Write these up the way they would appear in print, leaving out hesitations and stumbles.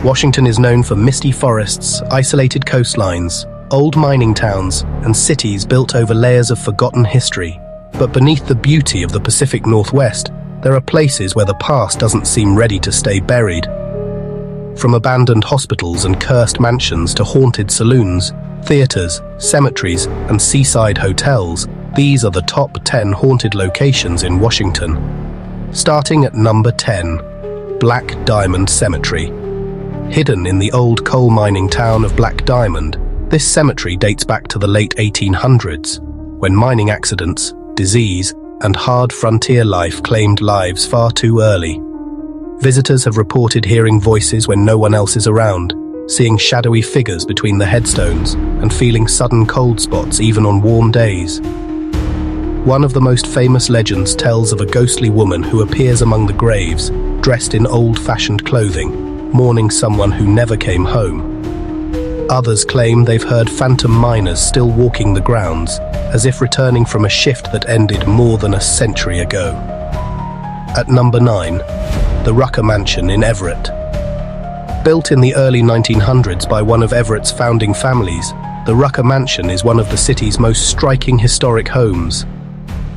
Washington is known for misty forests, isolated coastlines, old mining towns, and cities built over layers of forgotten history. But beneath the beauty of the Pacific Northwest, there are places where the past doesn't seem ready to stay buried. From abandoned hospitals and cursed mansions to haunted saloons, theaters, cemeteries, and seaside hotels, these are the top 10 haunted locations in Washington. Starting at number 10, Black Diamond Cemetery. Hidden in the old coal mining town of Black Diamond, this cemetery dates back to the late 1800s, when mining accidents, disease, and hard frontier life claimed lives far too early. Visitors have reported hearing voices when no one else is around, seeing shadowy figures between the headstones, and feeling sudden cold spots even on warm days. One of the most famous legends tells of a ghostly woman who appears among the graves, dressed in old-fashioned clothing, mourning someone who never came home. Others claim they've heard phantom miners still walking the grounds, as if returning from a shift that ended more than a century ago. At number 9, the Rucker Mansion in Everett. Built in the early 1900s by one of Everett's founding families, the Rucker Mansion is one of the city's most striking historic homes.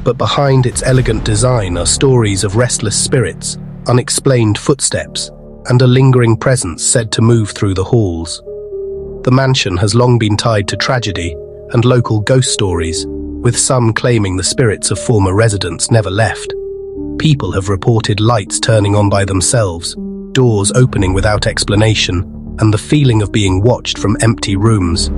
But behind its elegant design are stories of restless spirits, unexplained footsteps, and a lingering presence said to move through the halls. The mansion has long been tied to tragedy and local ghost stories, with some claiming the spirits of former residents never left. People have reported lights turning on by themselves, doors opening without explanation, and the feeling of being watched from empty rooms.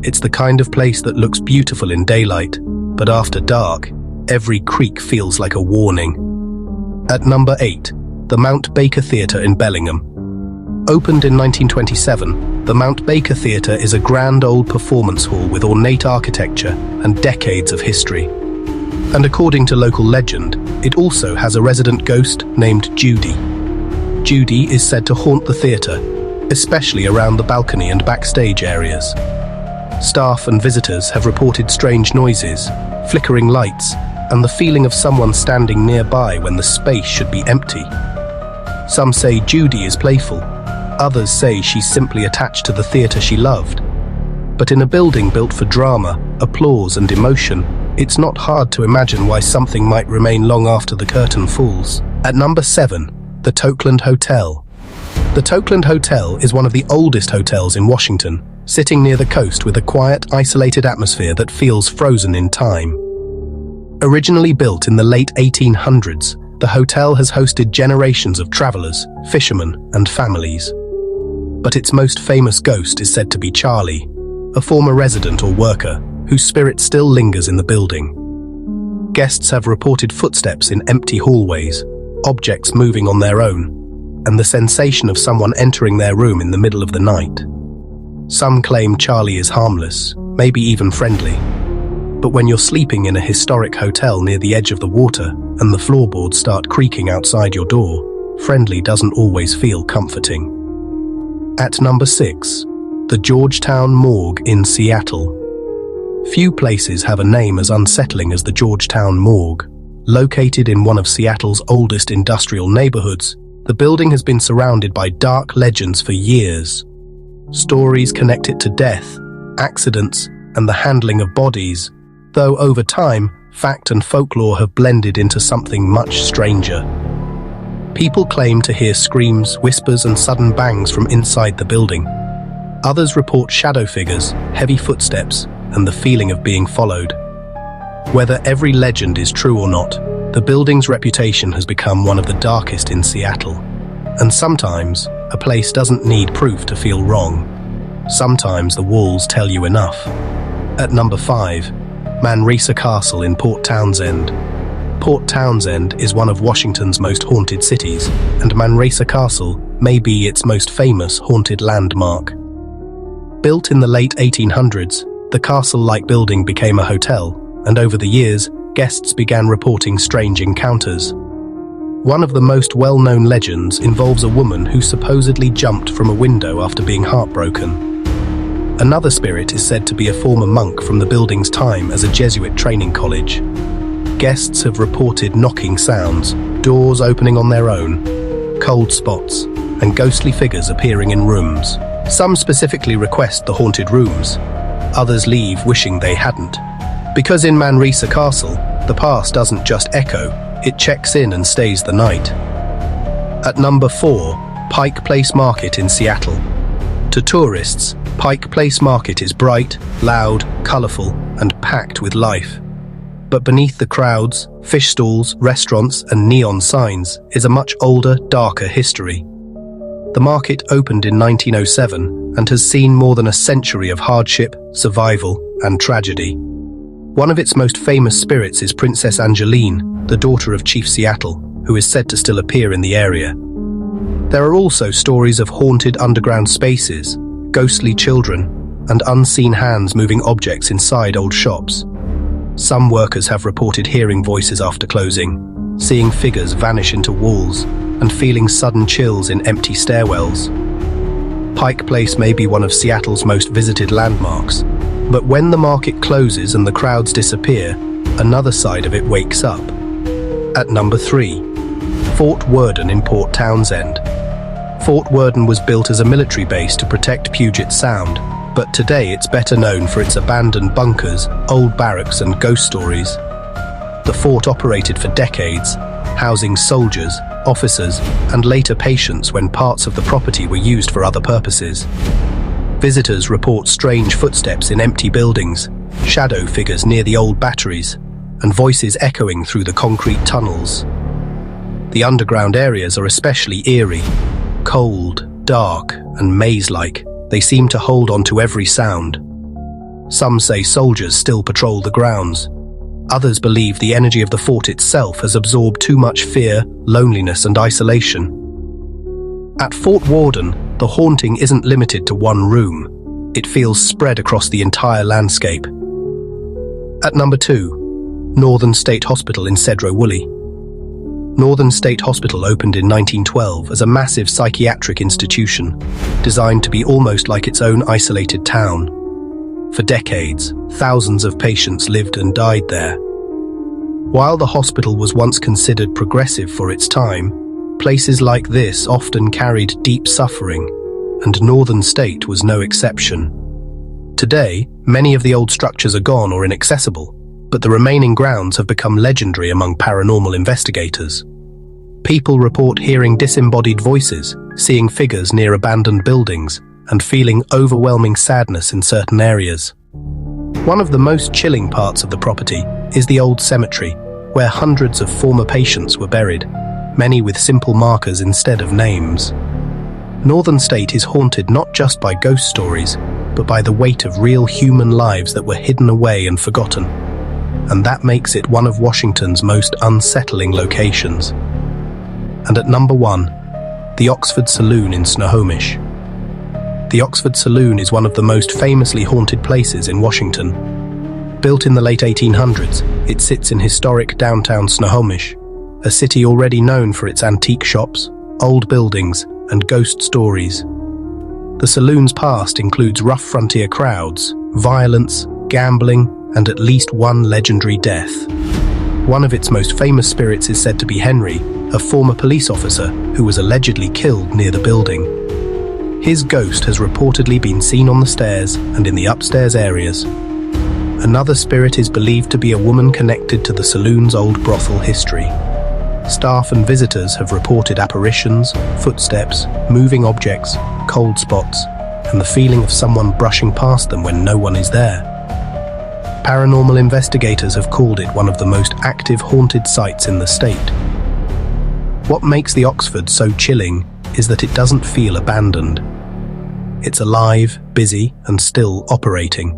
It's the kind of place that looks beautiful in daylight, but after dark, every creak feels like a warning. At number 8, the Mount Baker Theatre in Bellingham. Opened in 1927, the Mount Baker Theatre is a grand old performance hall with ornate architecture and decades of history. And according to local legend, it also has a resident ghost named Judy. Judy is said to haunt the theatre, especially around the balcony and backstage areas. Staff and visitors have reported strange noises, flickering lights, and the feeling of someone standing nearby when the space should be empty. Some say Judy is playful, others say she's simply attached to the theatre she loved. But in a building built for drama, applause and emotion, it's not hard to imagine why something might remain long after the curtain falls. At number 7, the Tokeland Hotel. The Tokeland Hotel is one of the oldest hotels in Washington, sitting near the coast with a quiet, isolated atmosphere that feels frozen in time. Originally built in the late 1800s, the hotel has hosted generations of travelers, fishermen, and families. But its most famous ghost is said to be Charlie, a former resident or worker whose spirit still lingers in the building. Guests have reported footsteps in empty hallways, objects moving on their own, and the sensation of someone entering their room in the middle of the night. Some claim Charlie is harmless, maybe even friendly. But when you're sleeping in a historic hotel near the edge of the water and the floorboards start creaking outside your door, friendly doesn't always feel comforting. At number 6, the Georgetown Morgue in Seattle. Few places have a name as unsettling as the Georgetown Morgue. Located in one of Seattle's oldest industrial neighborhoods, the building has been surrounded by dark legends for years. Stories connect it to death, accidents, and the handling of bodies, though over time, fact and folklore have blended into something much stranger. People claim to hear screams, whispers, and sudden bangs from inside the building. Others report shadow figures, heavy footsteps, and the feeling of being followed. Whether every legend is true or not, the building's reputation has become one of the darkest in Seattle. And sometimes, a place doesn't need proof to feel wrong. Sometimes the walls tell you enough. At number 5, Manresa Castle in Port Townsend. Port Townsend is one of Washington's most haunted cities, and Manresa Castle may be its most famous haunted landmark. Built in the late 1800s, the castle-like building became a hotel, and over the years, guests began reporting strange encounters. One of the most well-known legends involves a woman who supposedly jumped from a window after being heartbroken. Another spirit is said to be a former monk from the building's time as a Jesuit training college. Guests have reported knocking sounds, doors opening on their own, cold spots, and ghostly figures appearing in rooms. Some specifically request the haunted rooms. Others leave wishing they hadn't. Because in Manresa Castle, the past doesn't just echo, it checks in and stays the night. At number 4, Pike Place Market in Seattle. To tourists, Pike Place Market is bright, loud, colourful, and packed with life. But beneath the crowds, fish stalls, restaurants, and neon signs is a much older, darker history. The market opened in 1907 and has seen more than a century of hardship, survival, and tragedy. One of its most famous spirits is Princess Angeline, the daughter of Chief Seattle, who is said to still appear in the area. There are also stories of haunted underground spaces, ghostly children, and unseen hands moving objects inside old shops. Some workers have reported hearing voices after closing, seeing figures vanish into walls, and feeling sudden chills in empty stairwells. Pike Place may be one of Seattle's most visited landmarks, but when the market closes and the crowds disappear, another side of it wakes up. At number 3, Fort Worden in Port Townsend. Fort Worden was built as a military base to protect Puget Sound, but today it's better known for its abandoned bunkers, old barracks, and ghost stories. The fort operated for decades, housing soldiers, officers, and later patients when parts of the property were used for other purposes. Visitors report strange footsteps in empty buildings, shadow figures near the old batteries, and voices echoing through the concrete tunnels. The underground areas are especially eerie, cold, dark, and maze-like. They seem to hold on to every sound. Some say soldiers still patrol the grounds. Others believe the energy of the fort itself has absorbed too much fear, loneliness, and isolation. At Fort Worden, the haunting isn't limited to one room. It feels spread across the entire landscape. At number 2, Northern State Hospital in Sedro-Woolley. Northern State Hospital opened in 1912 as a massive psychiatric institution, designed to be almost like its own isolated town. For decades, thousands of patients lived and died there. While the hospital was once considered progressive for its time, places like this often carried deep suffering, and Northern State was no exception. Today, many of the old structures are gone or inaccessible, but the remaining grounds have become legendary among paranormal investigators. People report hearing disembodied voices, seeing figures near abandoned buildings, and feeling overwhelming sadness in certain areas. One of the most chilling parts of the property is the old cemetery, where hundreds of former patients were buried, many with simple markers instead of names. Northern State is haunted not just by ghost stories, but by the weight of real human lives that were hidden away and forgotten. And that makes it one of Washington's most unsettling locations. And at number 1, the Oxford Saloon in Snohomish. The Oxford Saloon is one of the most famously haunted places in Washington. Built in the late 1800s, it sits in historic downtown Snohomish, a city already known for its antique shops, old buildings, and ghost stories. The saloon's past includes rough frontier crowds, violence, gambling, and at least one legendary death. One of its most famous spirits is said to be Henry, a former police officer who was allegedly killed near the building. His ghost has reportedly been seen on the stairs and in the upstairs areas. Another spirit is believed to be a woman connected to the saloon's old brothel history. Staff and visitors have reported apparitions, footsteps, moving objects, cold spots, and the feeling of someone brushing past them when no one is there. Paranormal investigators have called it one of the most active haunted sites in the state. What makes the Oxford so chilling is that it doesn't feel abandoned. It's alive, busy, and still operating.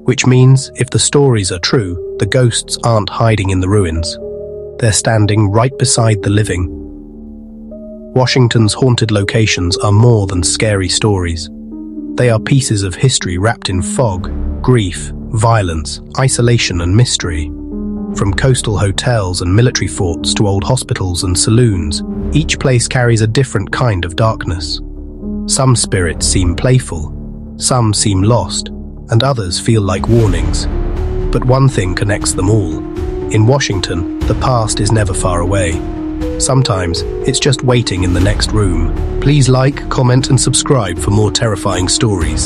Which means, if the stories are true, the ghosts aren't hiding in the ruins. They're standing right beside the living. Washington's haunted locations are more than scary stories. They are pieces of history wrapped in fog, grief, violence, isolation, and mystery. From coastal hotels and military forts to old hospitals and saloons, each place carries a different kind of darkness. Some spirits seem playful, some seem lost, and others feel like warnings. But one thing connects them all. In Washington, the past is never far away. Sometimes, it's just waiting in the next room. Please like, comment, and subscribe for more terrifying stories.